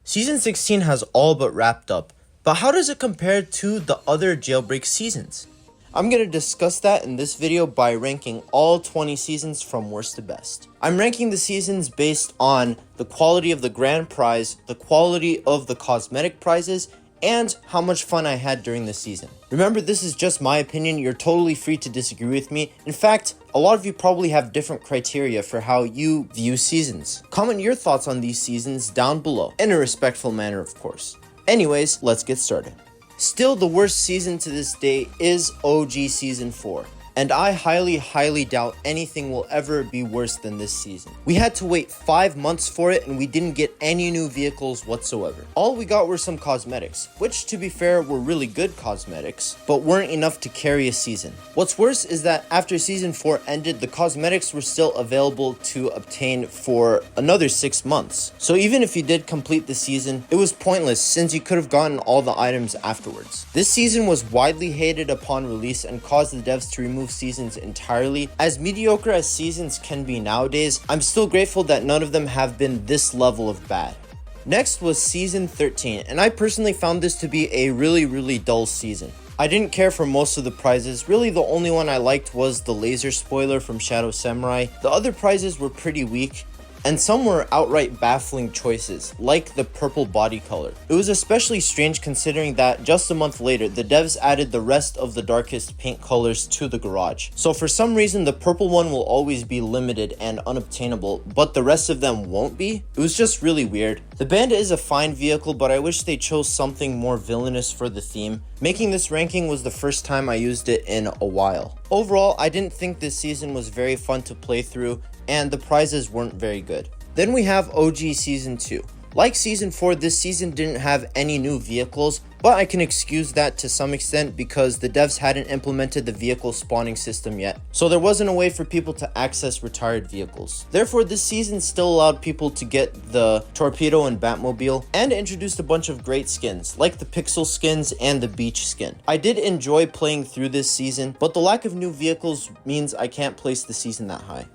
Season 16 has all but wrapped up, but how does it compare to the other Jailbreak seasons? I'm going to discuss that in this video by ranking all 20 seasons from worst to best. I'm ranking the seasons based on the quality of the grand prize, the quality of the cosmetic prizes, and how much fun I had during the season. Remember, this is just my opinion. You're totally free to disagree with me. In fact, a lot of you probably have different criteria for how you view seasons. Comment your thoughts on these seasons down below, in a respectful manner, of course. Anyways, let's get started. Still, the worst season to this day is OG Season 4. And I highly doubt anything will ever be worse than this season. We had to wait 5 months for it and we didn't get any new vehicles whatsoever. All we got were some cosmetics, which to be fair were really good cosmetics, but weren't enough to carry a season. What's worse is that after Season 4 ended, the cosmetics were still available to obtain for another 6 months. So even if you did complete the season, it was pointless since you could have gotten all the items afterwards. This season was widely hated upon release and caused the devs to remove seasons entirely. As mediocre as seasons can be nowadays, I'm still grateful that none of them have been this level of bad. Next was Season 13, and I personally found this to be a really dull season. I didn't care for most of the prizes. Really, the only one I liked was the laser spoiler from Shadow Samurai. The other prizes were pretty weak, and some were outright baffling choices, like the purple body color. It was especially strange considering that just a month later, the devs added the rest of the darkest paint colors to the garage. So for some reason, the purple one will always be limited and unobtainable, but the rest of them won't be? It was just really weird. The Bandit is a fine vehicle, but I wish they chose something more villainous for the theme. Making this ranking was the first time I used it in a while. Overall, I didn't think this season was very fun to play through, and the prizes weren't very good. Then we have OG Season 2. Like Season 4, this season didn't have any new vehicles, but I can excuse that to some extent because the devs hadn't implemented the vehicle spawning system yet, so there wasn't a way for people to access retired vehicles. Therefore, this season still allowed people to get the torpedo and Batmobile, and introduced a bunch of great skins, like the pixel skins and the beach skin. I did enjoy playing through this season, but the lack of new vehicles means I can't place the season that high.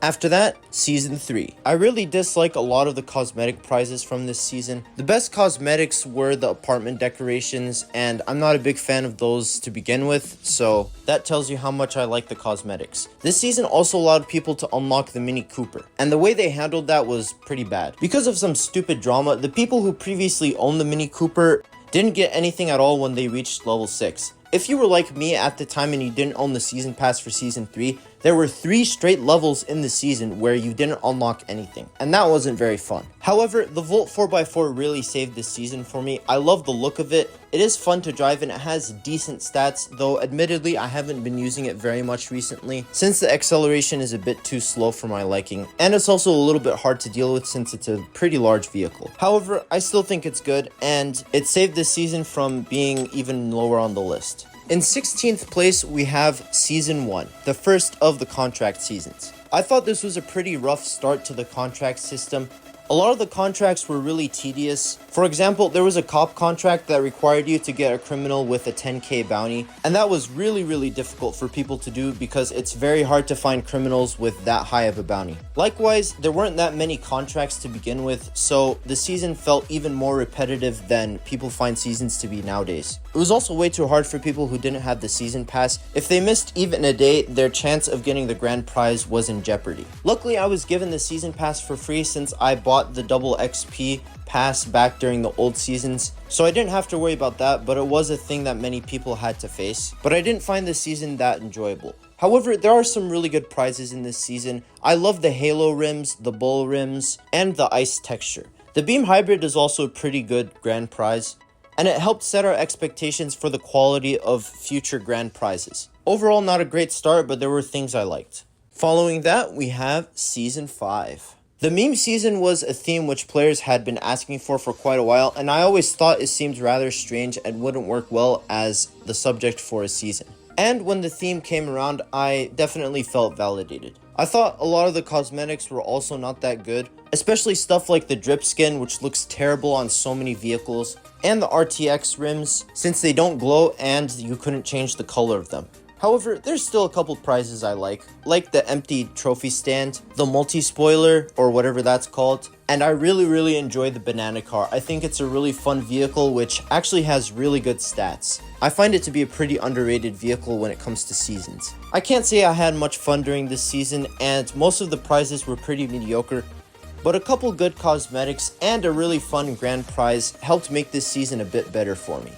After that, Season 3. I really dislike a lot of the cosmetic prizes from this season. The best cosmetics were the apartment decorations, and I'm not a big fan of those to begin with, so that tells you how much I like the cosmetics. This season also allowed people to unlock the Mini Cooper, and the way they handled that was pretty bad. Because of some stupid drama, the people who previously owned the Mini Cooper didn't get anything at all when they reached level 6. If you were like me at the time and you didn't own the season pass for Season 3, there were 3 straight levels in the season where you didn't unlock anything, and that wasn't very fun. However, the Volt 4x4 really saved this season for me. I love the look of it. It is fun to drive and it has decent stats, though admittedly I haven't been using it very much recently since the acceleration is a bit too slow for my liking, and it's also a little bit hard to deal with since it's a pretty large vehicle. However, I still think it's good, and it saved this season from being even lower on the list. In 16th place, we have Season 1, the first of the contract seasons. I thought this was a pretty rough start to the contract system. A lot of the contracts were really tedious. For example, there was a cop contract that required you to get a criminal with a 10k bounty, and that was really difficult for people to do because it's very hard to find criminals with that high of a bounty. Likewise, there weren't that many contracts to begin with, so the season felt even more repetitive than people find seasons to be nowadays. It was also way too hard for people who didn't have the season pass. If they missed even a day, their chance of getting the grand prize was in jeopardy. Luckily, I was given the season pass for free since I bought the double XP pass back during the old seasons, so I didn't have to worry about that, but it was a thing that many people had to face. But I didn't find this season that enjoyable. However, there are some really good prizes in this season. I love the halo rims, the bull rims, and the ice texture. The beam hybrid is also a pretty good grand prize, and it helped set our expectations for the quality of future grand prizes. Overall, not a great start, but there were things I liked. Following that, we have Season 5. The meme season was a theme which players had been asking for quite a while, and I always thought it seemed rather strange and wouldn't work well as the subject for a season. And when the theme came around, I definitely felt validated. I thought a lot of the cosmetics were also not that good, especially stuff like the drip skin, which looks terrible on so many vehicles, and the RTX rims, since they don't glow and you couldn't change the color of them. However, there's still a couple prizes I like the empty trophy stand, the multi-spoiler, or whatever that's called, And I really enjoy the banana car. I think it's a really fun vehicle which actually has really good stats. I find it to be a pretty underrated vehicle when it comes to seasons. I can't say I had much fun during this season, and most of the prizes were pretty mediocre, but a couple good cosmetics and a really fun grand prize helped make this season a bit better for me.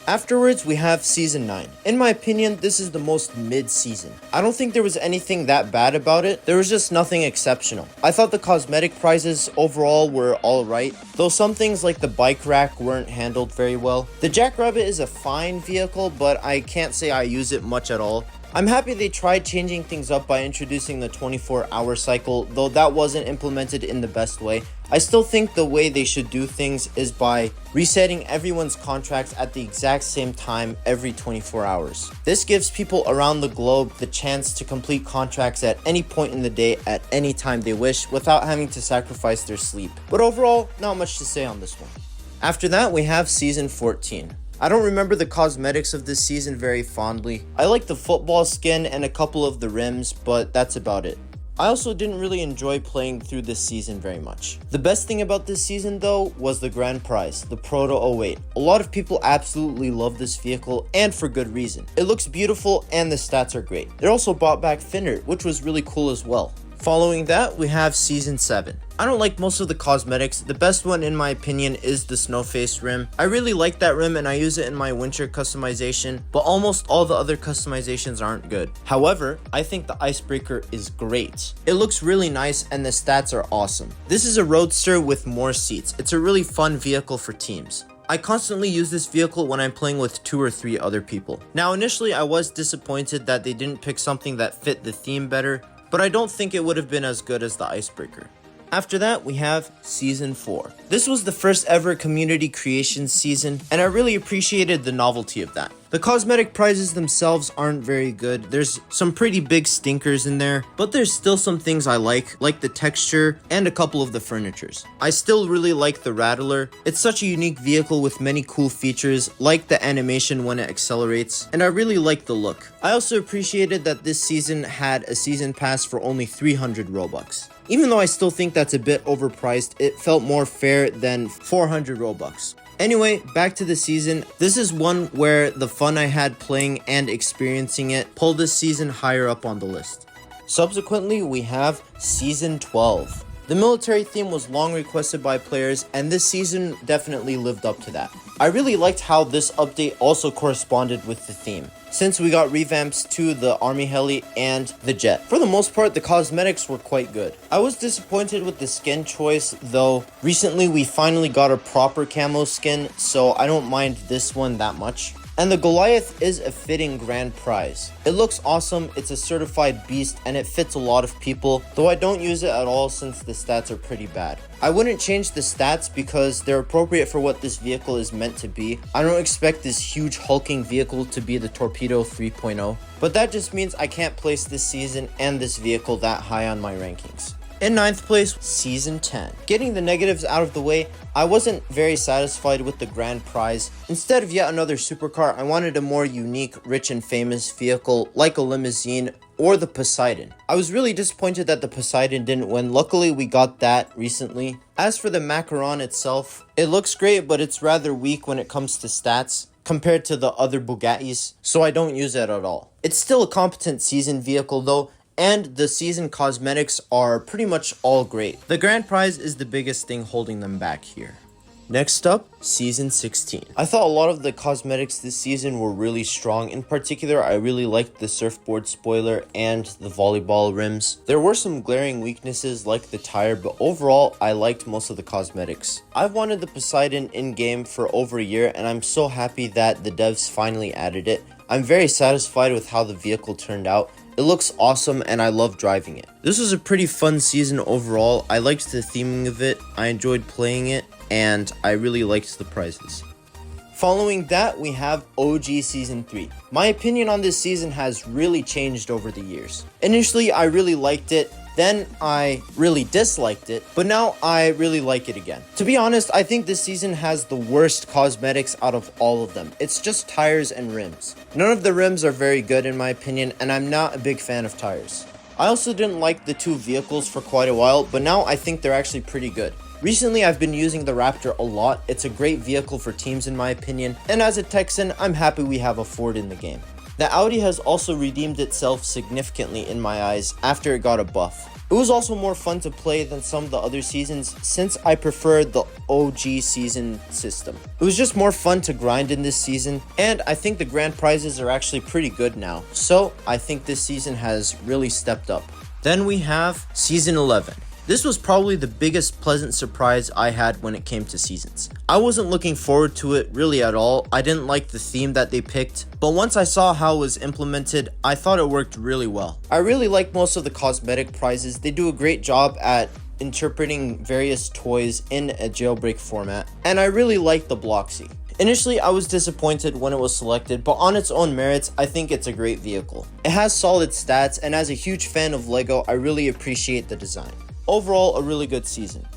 Afterwards, we have Season 9. In my opinion, this is the most mid-season. I don't think there was anything that bad about it, there was just nothing exceptional. I thought the cosmetic prizes overall were alright, though some things like the bike rack weren't handled very well. The Jackrabbit is a fine vehicle, but I can't say I use it much at all. I'm happy they tried changing things up by introducing the 24-hour cycle, though that wasn't implemented in the best way. I still think the way they should do things is by resetting everyone's contracts at the exact same time every 24 hours. This gives people around the globe the chance to complete contracts at any point in the day at any time they wish without having to sacrifice their sleep. But overall, not much to say on this one. After that, we have Season 14. I don't remember the cosmetics of this season very fondly. I like the football skin and a couple of the rims, but that's about it. I also didn't really enjoy playing through this season very much. The best thing about this season though was the grand prize, the Proto 08. A lot of people absolutely love this vehicle, and for good reason. It looks beautiful and the stats are great. They also brought back Finner, which was really cool as well. Following that, we have Season 7. I don't like most of the cosmetics. The best one in my opinion is the snow face rim. I really like that rim and I use it in my winter customization, but almost all the other customizations aren't good. However, I think the icebreaker is great. It looks really nice and the stats are awesome. This is a roadster with more seats. It's a really fun vehicle for teams. I constantly use this vehicle when I'm playing with 2 or 3 other people. Now initially I was disappointed that they didn't pick something that fit the theme better, but I don't think it would have been as good as the icebreaker. After that, we have Season 4. This was the first ever community creation season, and I really appreciated the novelty of that. The cosmetic prizes themselves aren't very good. There's some pretty big stinkers in there, but there's still some things I like the texture and a couple of the furnitures. I still really like the Rattler. It's such a unique vehicle with many cool features, like the animation when it accelerates, and I really like the look. I also appreciated that this season had a season pass for only 300 Robux. Even though I still think that's a bit overpriced, it felt more fair than 400 Robux. Anyway, back to the season. This is one where the fun I had playing and experiencing it pulled this season higher up on the list. Subsequently, we have Season 12. The military theme was long requested by players, and this season definitely lived up to that. I really liked how this update also corresponded with the theme, since we got revamps to the army heli and the jet. For the most part, the cosmetics were quite good. I was disappointed with the skin choice, though recently we finally got a proper camo skin, so I don't mind this one that much. And the Goliath is a fitting grand prize. It looks awesome, it's a certified beast, and it fits a lot of people, though I don't use it at all since the stats are pretty bad. I wouldn't change the stats because they're appropriate for what this vehicle is meant to be. I don't expect this huge hulking vehicle to be the Torpedo 3.0, but that just means I can't place this season and this vehicle that high on my rankings. In 9th place, Season 10. Getting the negatives out of the way, I wasn't very satisfied with the grand prize. Instead of yet another supercar, I wanted a more unique, rich and famous vehicle like a limousine or the Poseidon. I was really disappointed that the Poseidon didn't win. Luckily, we got that recently. As for the Macaron itself, it looks great, but it's rather weak when it comes to stats compared to the other Bugattis, so I don't use it at all. It's still a competent season vehicle though, and the season cosmetics are pretty much all great. The grand prize is the biggest thing holding them back here. Next up, Season 16. I thought a lot of the cosmetics this season were really strong. In particular, I really liked the surfboard spoiler and the volleyball rims. There were some glaring weaknesses like the tire, but overall, I liked most of the cosmetics. I've wanted the Poseidon in-game for over a year, and I'm so happy that the devs finally added it. I'm very satisfied with how the vehicle turned out. It looks awesome and I love driving it. This was a pretty fun season overall. I liked the theming of it, I enjoyed playing it, and I really liked the prizes. Following that, we have OG Season 3. My opinion on this season has really changed over the years. Initially, I really liked it, then I really disliked it, but now I really like it again. To be honest, I think this season has the worst cosmetics out of all of them. It's just tires and rims. None of the rims are very good in my opinion, and I'm not a big fan of tires. I also didn't like the two vehicles for quite a while, but now I think they're actually pretty good. Recently, I've been using the Raptor a lot. It's a great vehicle for teams in my opinion, and as a Texan, I'm happy we have a Ford in the game. The Audi has also redeemed itself significantly in my eyes after it got a buff. It was also more fun to play than some of the other seasons since I preferred the OG season system. It was just more fun to grind in this season, and I think the grand prizes are actually pretty good now, so I think this season has really stepped up. Then we have Season 11. This was probably the biggest pleasant surprise I had when it came to seasons. I wasn't looking forward to it really at all. I didn't like the theme that they picked, but once I saw how it was implemented, I thought it worked really well. I really like most of the cosmetic prizes. They do a great job at interpreting various toys in a jailbreak format, and I really like the Bloxy. Initially, I was disappointed when it was selected, but on its own merits, I think it's a great vehicle. It has solid stats, and as a huge fan of LEGO, I really appreciate the design. Overall, a really good season.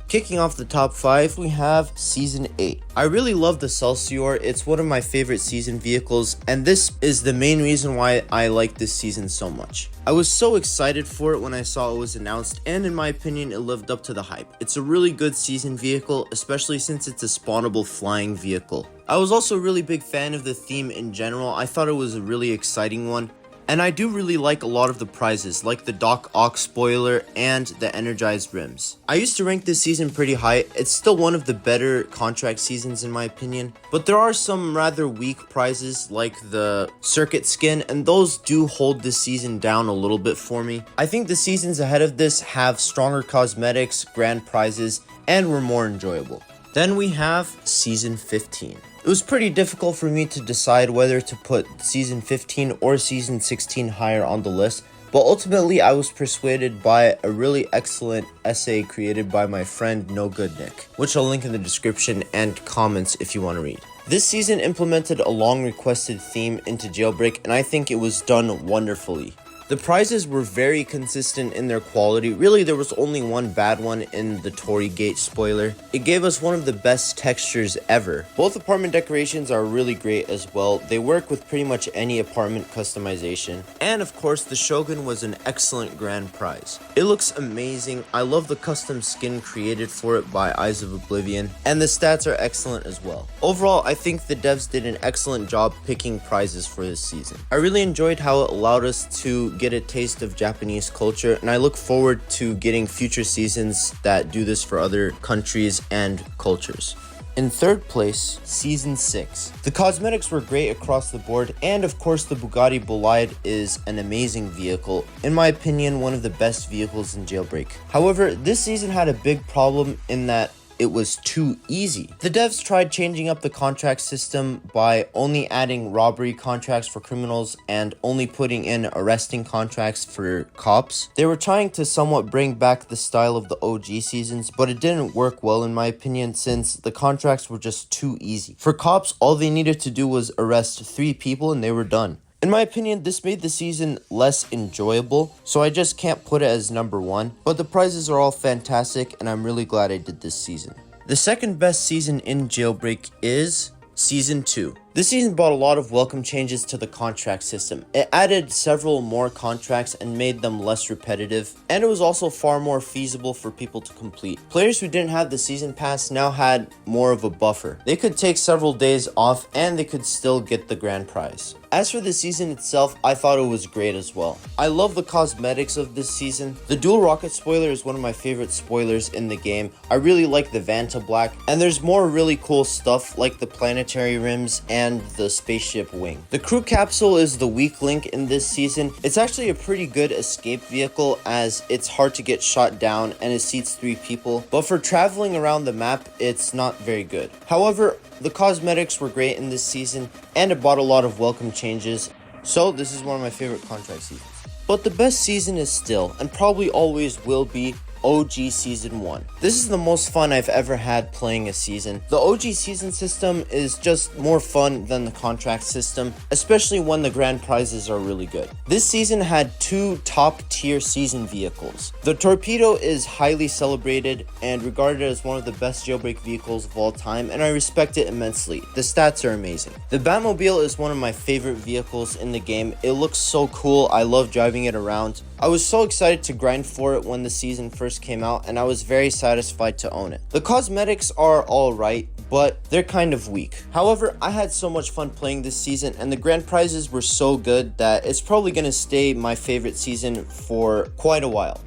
Kicking off the top 5, we have Season 8. I really love the Celsior. It's one of my favorite season vehicles, and this is the main reason why I like this season so much. I was so excited for it when I saw it was announced, and in my opinion, it lived up to the hype. It's a really good season vehicle, especially since it's a spawnable flying vehicle. I was also a really big fan of the theme in general. I thought it was a really exciting one. And I do really like a lot of the prizes, like the Doc Ock spoiler and the energized rims. I used to rank this season pretty high. It's still one of the better contract seasons in my opinion, but there are some rather weak prizes like the circuit skin, and those do hold this season down a little bit for me. I think the seasons ahead of this have stronger cosmetics, grand prizes, and were more enjoyable. Then we have Season 15. It was pretty difficult for me to decide whether to put Season 15 or Season 16 higher on the list, but ultimately I was persuaded by a really excellent essay created by my friend No Good Nick, which I'll link in the description and comments if you want to read. This season implemented a long requested theme into Jailbreak, and I think it was done wonderfully. The prizes were very consistent in their quality. Really, there was only one bad one in the Tory Gate spoiler. It gave us one of the best textures ever. Both apartment decorations are really great as well. They work with pretty much any apartment customization. And of course, the Shogun was an excellent grand prize. It looks amazing. I love the custom skin created for it by Eyes of Oblivion. And the stats are excellent as well. Overall, I think the devs did an excellent job picking prizes for this season. I really enjoyed how it allowed us to get a taste of Japanese culture, and I look forward to getting future seasons that do this for other countries and cultures. In third place, Season 6. The cosmetics were great across the board, and of course the Bugatti Bolide is an amazing vehicle. In my opinion, one of the best vehicles in Jailbreak. However, this season had a big problem in that it was too easy. The devs tried changing up the contract system by only adding robbery contracts for criminals and only putting in arresting contracts for cops. They were trying to somewhat bring back the style of the OG seasons, but it didn't work well in my opinion since the contracts were just too easy. For cops, all they needed to do was arrest 3 people and they were done. In my opinion, this made the season less enjoyable, so I just can't put it as number 1, but the prizes are all fantastic and I'm really glad I did this season. The second best season in Jailbreak is Season 2. This season brought a lot of welcome changes to the contract system. It added several more contracts and made them less repetitive, and it was also far more feasible for people to complete. Players who didn't have the season pass now had more of a buffer. They could take several days off and they could still get the grand prize. As for the season itself, I thought it was great as well. I love the cosmetics of this season. The dual rocket spoiler is one of my favorite spoilers in the game. I really like the Vanta Black, and there's more really cool stuff like the planetary rims and the spaceship wing. The crew capsule is the weak link in this season. It's actually a pretty good escape vehicle as it's hard to get shot down and it seats 3 people, but for traveling around the map, it's not very good. However, the cosmetics were great in this season and it brought a lot of welcome changes, so this is one of my favorite contract seasons. But the best season is still, and probably always will be, OG Season 1. This is the most fun I've ever had playing a season. The OG season system is just more fun than the contract system, especially when the grand prizes are really good. This season had 2 top tier season vehicles. The Torpedo is highly celebrated and regarded as one of the best jailbreak vehicles of all time, and I respect it immensely. The stats are amazing. The Batmobile is one of my favorite vehicles in the game. It looks so cool. I love driving it around. I was so excited to grind for it when the season first came out, and I was very satisfied to own it. The cosmetics are alright, but they're kind of weak. However, I had so much fun playing this season, and the grand prizes were so good that it's probably going to stay my favorite season for quite a while.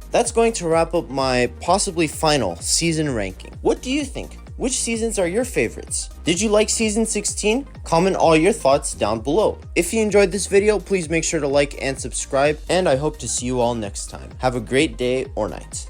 That's going to wrap up my possibly final season ranking. What do you think? Which seasons are your favorites? Did you like season 16? Comment all your thoughts down below. If you enjoyed this video, please make sure to like and subscribe, and I hope to see you all next time. Have a great day or night.